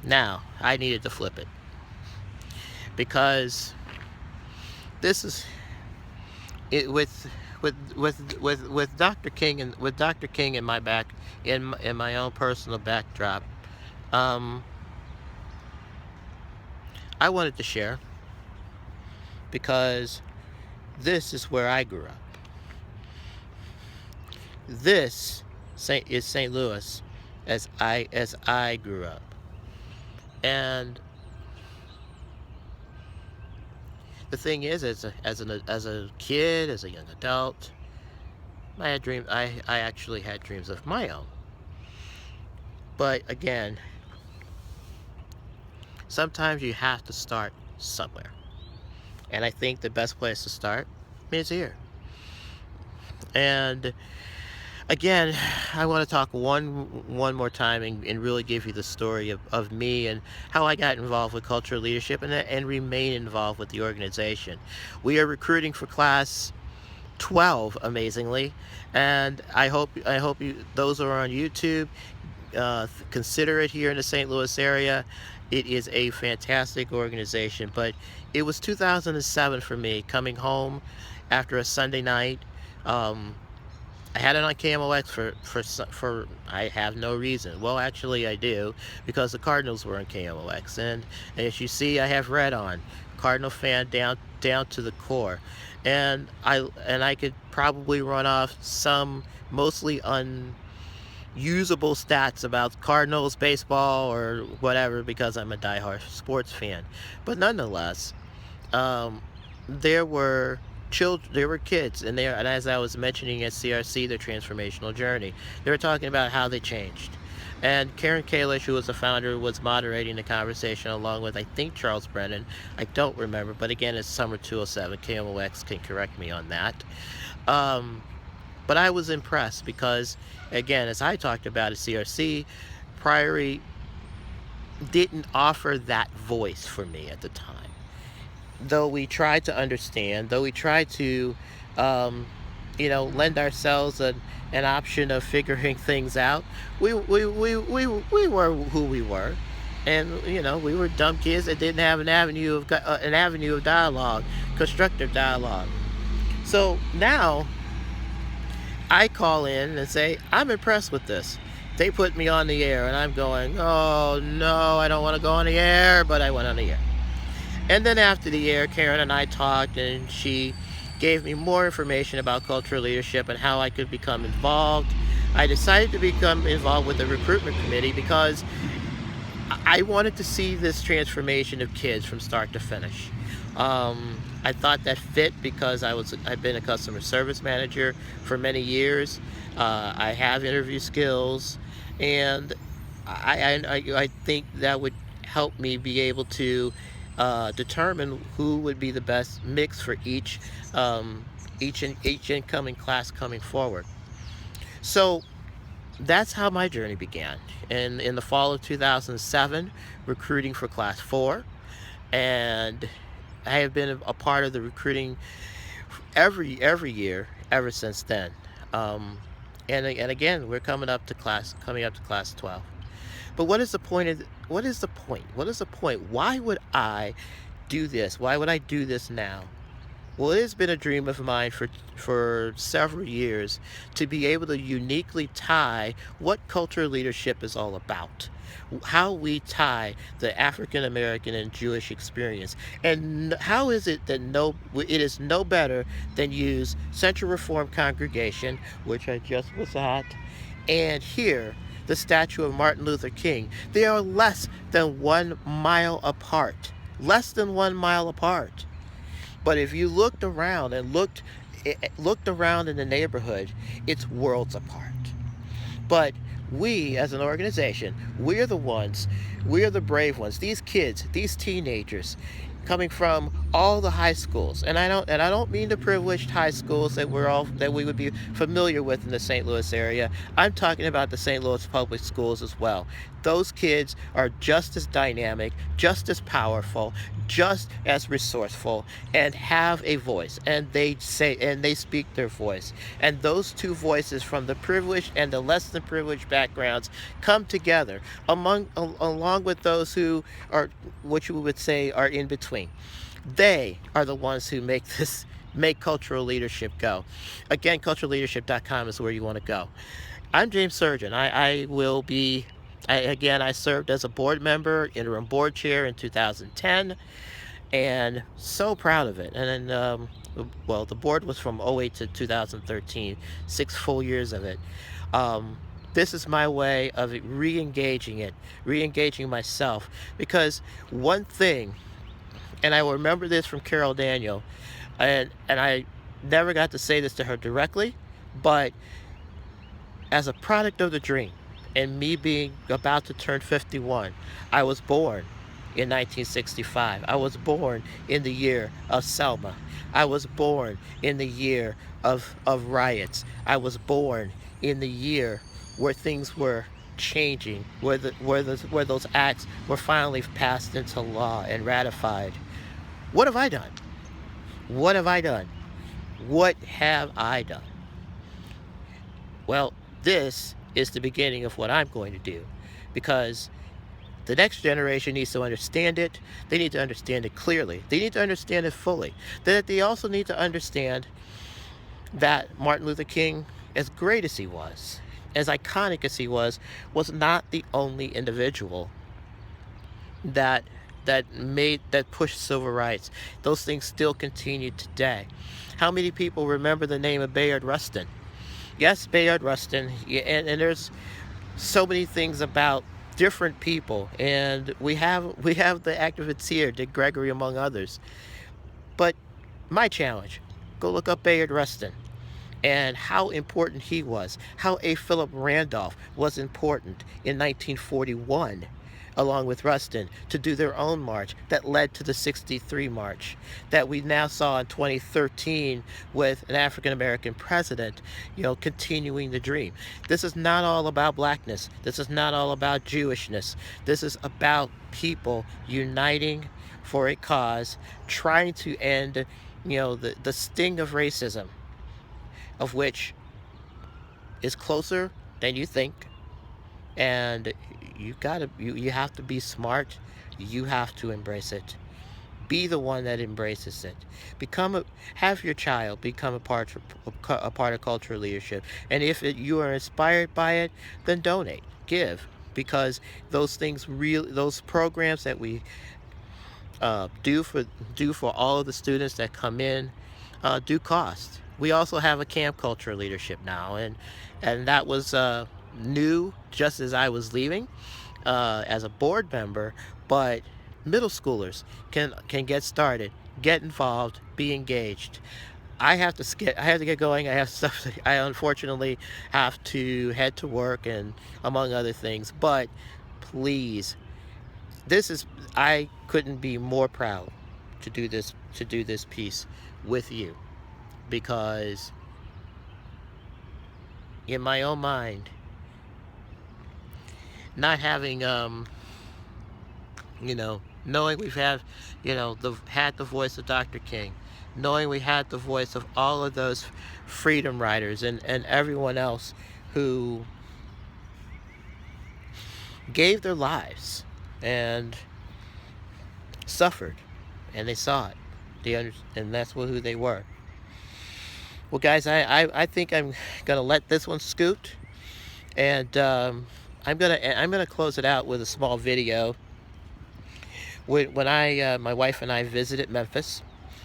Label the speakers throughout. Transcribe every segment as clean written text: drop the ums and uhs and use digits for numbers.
Speaker 1: Now, I needed to flip it because this is it with Dr. King and with Dr. King in my back in my own personal backdrop. Um, I wanted to share because this is where I grew up. This is St. Louis as I grew up. And the thing is, as a kid, as a young adult, I actually had dreams of my own. But again, sometimes you have to start somewhere. And I think the best place to start is here. And again, I want to talk one more time and really give you the story of me and how I got involved with cultural leadership and remain involved with the organization. We are recruiting for class 12, amazingly, and I hope you, those who are on YouTube, consider it here in the St. Louis area. It is a fantastic organization, but it was 2007 for me, coming home after a Sunday night. I had it on KMOX for I have no reason. Well, actually I do, because the Cardinals were on KMOX, and as you see, I have red on. Cardinal fan down to the core, and I could probably run off some mostly unusable stats about Cardinals baseball or whatever because I'm a diehard sports fan, but nonetheless, there were there were kids, and as I was mentioning at CRC, their transformational journey, they were talking about how they changed. And Karen Kalish, who was the founder, was moderating the conversation along with, I think, Charles Brennan. I don't remember, but again, it's summer 2007. KMOX can correct me on that. But I was impressed because, again, as I talked about at CRC, Priory didn't offer that voice for me at the time. Though we tried to understand, though we tried to, lend ourselves an option of figuring things out, we were who we were, and we were dumb kids that didn't have an avenue of dialogue, constructive dialogue. So now I call in and say, I'm impressed with this. They put me on the air, and I'm going, oh no, I don't want to go on the air, but I went on the air. And then after the air, Karen and I talked, and she gave me more information about cultural leadership and how I could become involved. I decided to become involved with the recruitment committee because I wanted to see this transformation of kids from start to finish. I thought that fit because I've been a customer service manager for many years. I have interview skills, and I think that would help me be able to determine who would be the best mix for each incoming class coming forward. So that's how my journey began. And in the fall of 2007, recruiting for class 4, and I have been a part of the recruiting every year ever since then. And again, we're coming up to class 12. But what is the point? What is the point? Why would I do this? Why would I do this now? Well, it has been a dream of mine for several years to be able to uniquely tie what cultural leadership is all about, how we tie the African American and Jewish experience, and how is it that it is no better than use Central Reformed Congregation, which I just was at, and here the statue of Martin Luther King. They are less than 1 mile apart. Less than 1 mile apart. But if you looked around and looked around in the neighborhood, it's worlds apart. But we, as an organization, we are the brave ones. These kids, these teenagers, coming from all the high schools, and I don't mean the privileged high schools that we would be familiar with in the St. Louis area. I'm talking about the St. Louis public schools as well. those kids are just as dynamic, just as powerful, just as resourceful, and have a voice, and they speak their voice. And those two voices from the privileged and the less than privileged backgrounds come together along with those who are, what you would say, are in between. They are the ones who make cultural leadership go. Again, culturalleadership.com is where you want to go. I'm James Surgeon. I will be, again, I served as a board member, interim board chair in 2010, and so proud of it. And then, well, the board was from '08 to 2013, 6 full years of it. This is my way of re-engaging myself, because one thing, and I will remember this from Carol Daniel, and I never got to say this to her directly, but as a product of the dream, and me being about to turn 51, I was born in 1965. I was born in the year of Selma. I was born in the year of riots. I was born in the year where things were changing, where those acts were finally passed into law and ratified. What have I done? What have I done? What have I done? Well, this is the beginning of what I'm going to do, because the next generation needs to understand it. They need to understand it clearly. They need to understand it fully. That they also need to understand that Martin Luther King, as great as he was, as iconic as he was not the only individual that pushed civil rights. Those things still continue today. How many people remember the name of Bayard Rustin? Yes, Bayard Rustin, and there's so many things about different people, and we have the activists here, Dick Gregory among others. But my challenge, go look up Bayard Rustin and how important he was, how A. Philip Randolph was important in 1941, along with Rustin, to do their own march that led to the '63 march that we now saw in 2013 with an African-American president, continuing the dream. This is not all about blackness. This is not all about Jewishness. This is about people uniting for a cause, trying to end, the sting of racism, of which is closer than you think. And you have to be smart. You have to embrace it. Be the one that embraces it. Have your child become a part of cultural leadership. And if you are inspired by it, then donate, give, because those programs that we do for all of the students that come in do cost. We also have a camp culture leadership now, and that was new just as I was leaving as a board member. But middle schoolers can get started, get involved, be engaged. I have to get going. I have stuff. I unfortunately have to head to work, and among other things. But please, I couldn't be more proud to do this piece with you, because in my own mind, not having knowing we've had the voice of Dr. King, knowing we had the voice of all of those freedom riders and everyone else who gave their lives and suffered, and they saw it, and that's who they were. Well, guys, I think I'm gonna let this one scoot, and I'm gonna close it out with a small video. When my wife and I visited Memphis,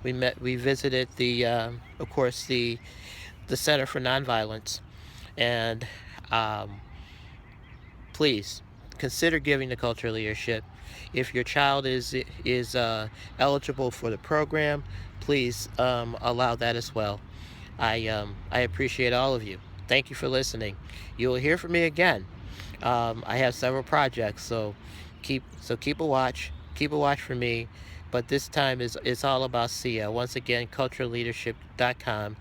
Speaker 1: we visited of course the Center for Nonviolence, and please consider giving to cultural leadership. If your child is eligible for the program, please allow that as well. I appreciate all of you. Thank you for listening. You will hear from me again. I have several projects, so keep a watch. Keep a watch for me. But this time it's all about SIA. Once again, culturalleadership.com.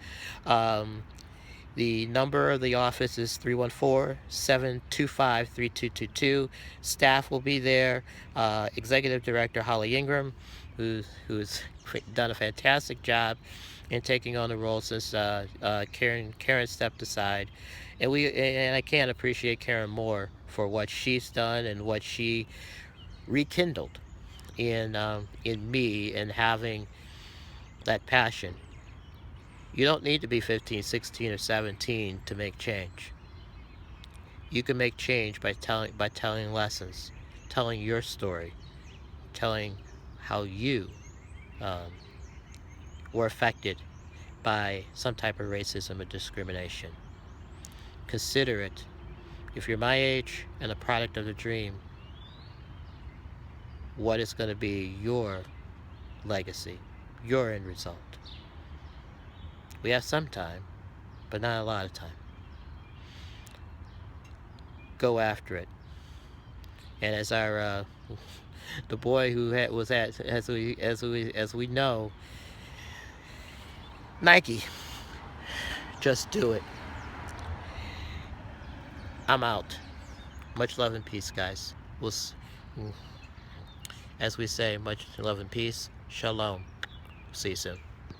Speaker 1: The number of the office is 314-725-3222. Staff will be there. Executive Director Holly Ingram, who's done a fantastic job in taking on the role since Karen stepped aside, and I can't appreciate Karen more for what she's done and what she rekindled in me and having that passion. You don't need to be 15, 16, or 17 to make change. You can make change by telling lessons, telling your story, telling how you um, were affected by some type of racism or discrimination. Consider it. If you're my age and a product of the dream, what is going to be your legacy, your end result? We have some time, but not a lot of time. Go after it. And as our the boy who was at, as we know, Nike, just do it. I'm out. Much love and peace, guys. As we say, much love and peace. Shalom. See you soon.